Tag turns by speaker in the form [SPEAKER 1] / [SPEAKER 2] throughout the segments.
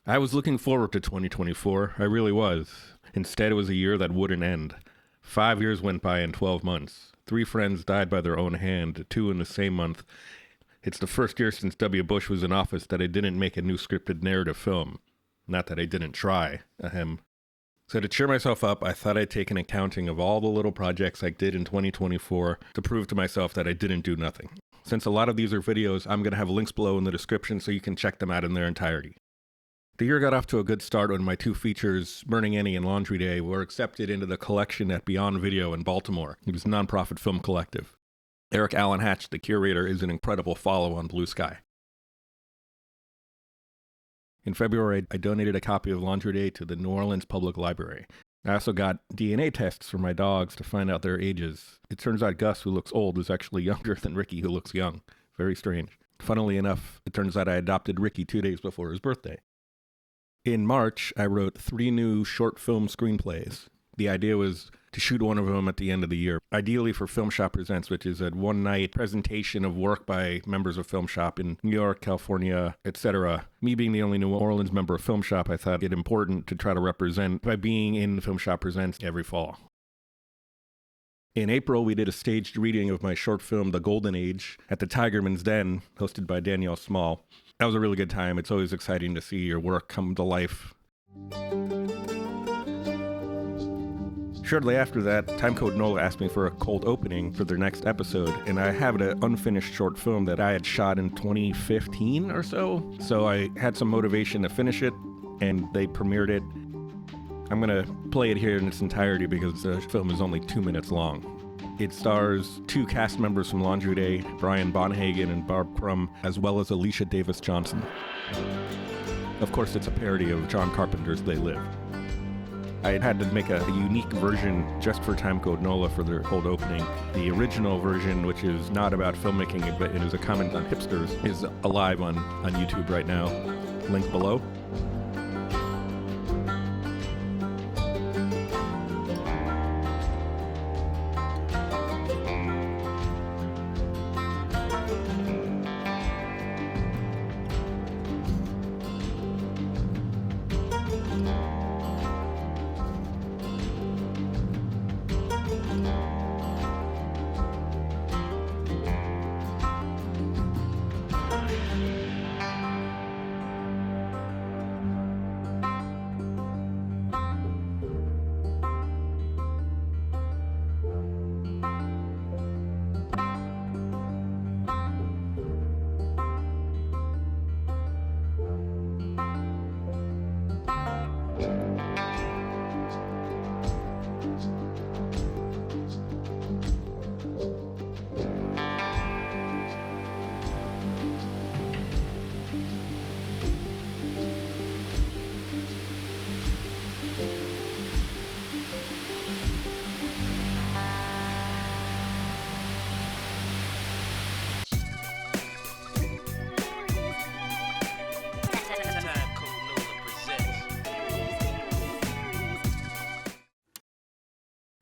[SPEAKER 1] I was looking forward to 2024. I really was. Instead, it was a year that wouldn't end. 5 years went by in 12 months. 3 friends died by their own hand, 2 in the same month. It's the first year since W. Bush was in office that I didn't make a new scripted narrative film. Not that I didn't try, ahem. So to cheer myself up, I thought I'd take an accounting of all the little projects I did in 2024 to prove to myself that I didn't do nothing. Since a lot of these are videos, I'm going to have links below in the description so you can check them out in their entirety. The year got off to a good start when my 2 features, Burning Annie and Laundry Day, were accepted into the collection at Beyond Video in Baltimore. It was a nonprofit film collective. Eric Allen Hatch, the curator, is an incredible follow on Blue Sky. In February, I donated a copy of Laundry Day to the New Orleans Public Library. I also got DNA tests for my dogs to find out their ages. It turns out Gus, who looks old, is actually younger than Ricky, who looks young. Very strange. Funnily enough, it turns out I adopted Ricky 2 days before his birthday. In March, I wrote 3 new short film screenplays. The idea was to shoot one of them at the end of the year, ideally for Film Shop Presents, which is a one-night presentation of work by members of Film Shop in New York, California, etc. Me being the only New Orleans member of Film Shop, I thought it important to try to represent by being in Film Shop Presents every fall. In April, we did a staged reading of my short film, The Golden Age, at the Tigerman's Den, hosted by Danielle Small. That was a really good time. It's always exciting to see your work come to life. Shortly after that, Timecode NOLA asked me for a cold opening for their next episode, and I have an unfinished short film that I had shot in 2015 or so. So I had some motivation to finish it, and they premiered it. I'm gonna play it here in its entirety because the film is only 2 minutes long. It stars 2 cast members from Laundry Day, Brian Bonhagen and Barb Crum, as well as Alicia Davis Johnson. Of course, it's a parody of John Carpenter's They Live. I had to make a unique version just for Timecode NOLA for their cold opening. The original version, which is not about filmmaking, but it is a comment on hipsters, is alive on YouTube right now. Link below.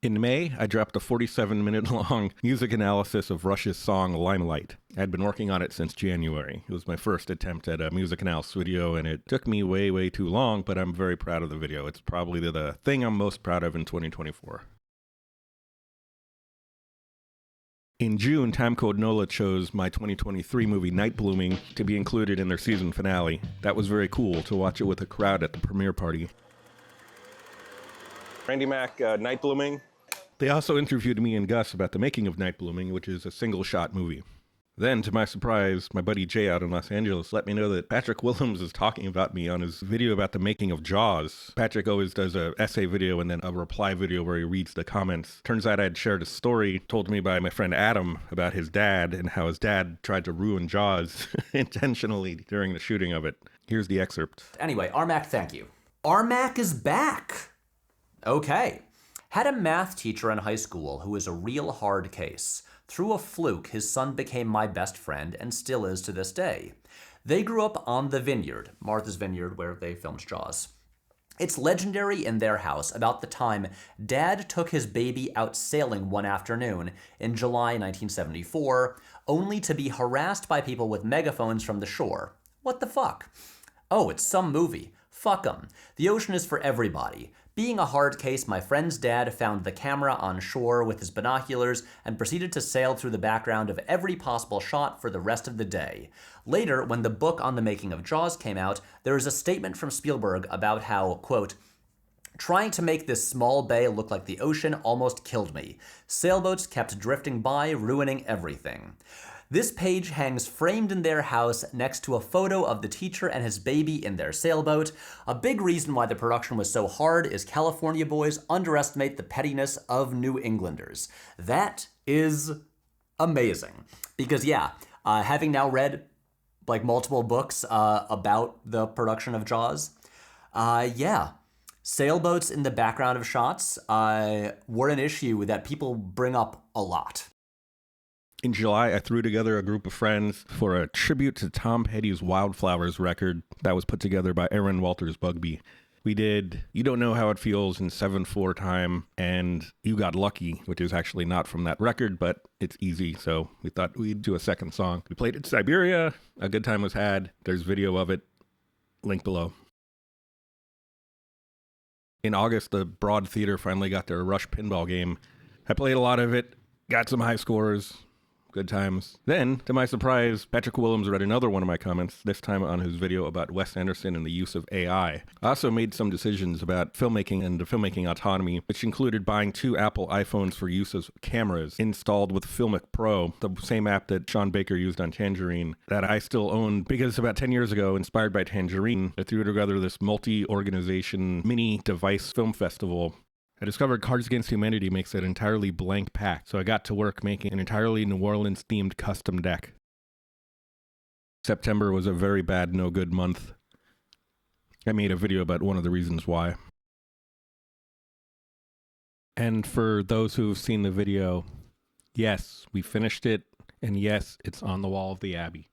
[SPEAKER 1] In May, I dropped a 47-minute-long music analysis of Rush's song Limelight. I'd been working on it since January. It was my first attempt at a music analysis video, and it took me way too long, but I'm very proud of the video. It's probably the thing I'm most proud of in 2024. In June, Timecode NOLA chose my 2023 movie Night Blooming to be included in their season finale. That was very cool to watch it with a crowd at the premiere party. Randy Mack, Night Blooming. They also interviewed me and Gus about the making of Night Blooming, which is a single-shot movie. Then, to my surprise, my buddy Jay out in Los Angeles let me know that Patrick Willems is talking about me on his video about the making of Jaws. Patrick always does an essay video and then a reply video where he reads the comments. Turns out I'd shared a story told to me by my friend Adam about his dad and how his dad tried to ruin Jaws intentionally during the shooting of it. Here's the excerpt.
[SPEAKER 2] Anyway, RMAC, thank you. RMAC is back! Okay. Had a math teacher in high school who was a real hard case. Through a fluke, his son became my best friend and still is to this day. They grew up on the Vineyard, Martha's Vineyard, where they filmed Jaws. It's legendary in their house about the time Dad took his baby out sailing one afternoon in July 1974, only to be harassed by people with megaphones from the shore. What the fuck? Oh, it's some movie. Fuck 'em. The ocean is for everybody. Being a hard case, my friend's dad found the camera on shore with his binoculars and proceeded to sail through the background of every possible shot for the rest of the day. Later, when the book on the making of Jaws came out, there was a statement from Spielberg about how, quote, "Trying to make this small bay look like the ocean almost killed me. Sailboats kept drifting by, ruining everything." This page hangs framed in their house next to a photo of the teacher and his baby in their sailboat. A big reason why the production was so hard is California boys underestimate the pettiness of New Englanders. That is amazing. Because having now read like multiple books about the production of Jaws, sailboats in the background of shots were an issue that people bring up a lot.
[SPEAKER 1] In July, I threw together a group of friends for a tribute to Tom Petty's Wildflowers record that was put together by Aaron Walters Bugby. We did You Don't Know How It Feels in 7/4 time and You Got Lucky, which is actually not from that record, but it's easy, so we thought we'd do a second song. We played it in Siberia. A good time was had. There's video of it. Link below. In August, the Broad Theater finally got their Rush pinball game. I played a lot of it, got some high scores. Good times. Then, to my surprise, Patrick Willems read another one of my comments, this time on his video about Wes Anderson and the use of AI. I also made some decisions about filmmaking and filmmaking autonomy, which included buying 2 Apple iPhones for use as cameras installed with Filmic Pro, the same app that Sean Baker used on Tangerine, that I still own because about 10 years ago, inspired by Tangerine, I threw together this multi-organization mini-device film festival. I discovered Cards Against Humanity makes an entirely blank pack, so I got to work making an entirely New Orleans-themed custom deck. September was a very bad, no good month. I made a video about one of the reasons why. And for those who've seen the video, yes, we finished it, and yes, it's on the wall of the Abbey.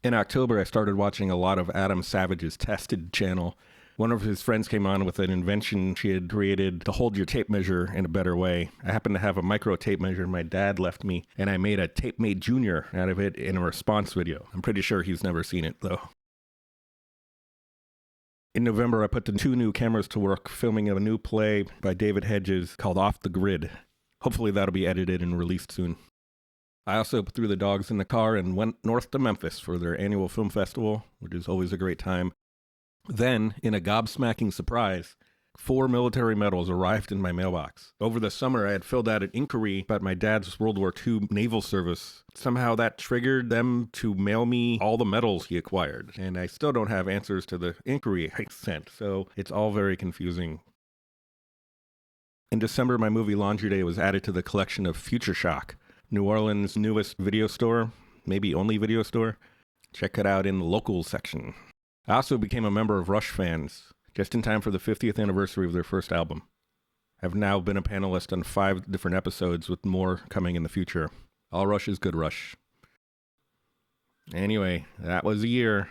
[SPEAKER 1] In October, I started watching a lot of Adam Savage's Tested channel. One of his friends came on with an invention she had created to hold your tape measure in a better way. I happened to have a micro tape measure my dad left me, and I made a Tape Made Junior out of it in a response video. I'm pretty sure he's never seen it, though. In November, I put the 2 new cameras to work filming a new play by David Hedges called Off the Grid. Hopefully that'll be edited and released soon. I also threw the dogs in the car and went north to Memphis for their annual film festival, which is always a great time. Then, in a gobsmacking surprise, 4 military medals arrived in my mailbox. Over the summer, I had filled out an inquiry about my dad's World War II naval service. Somehow that triggered them to mail me all the medals he acquired. And I still don't have answers to the inquiry I sent, so it's all very confusing. In December, my movie Laundry Day was added to the collection of Future Shock, New Orleans' newest video store, maybe only video store. Check it out in the locals section. I also became a member of Rush Fans, just in time for the 50th anniversary of their first album. I've now been a panelist on 5 different episodes, with more coming in the future. All Rush is good Rush. Anyway, that was a year.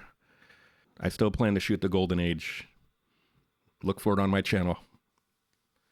[SPEAKER 1] I still plan to shoot the Golden Age. Look for it on my channel.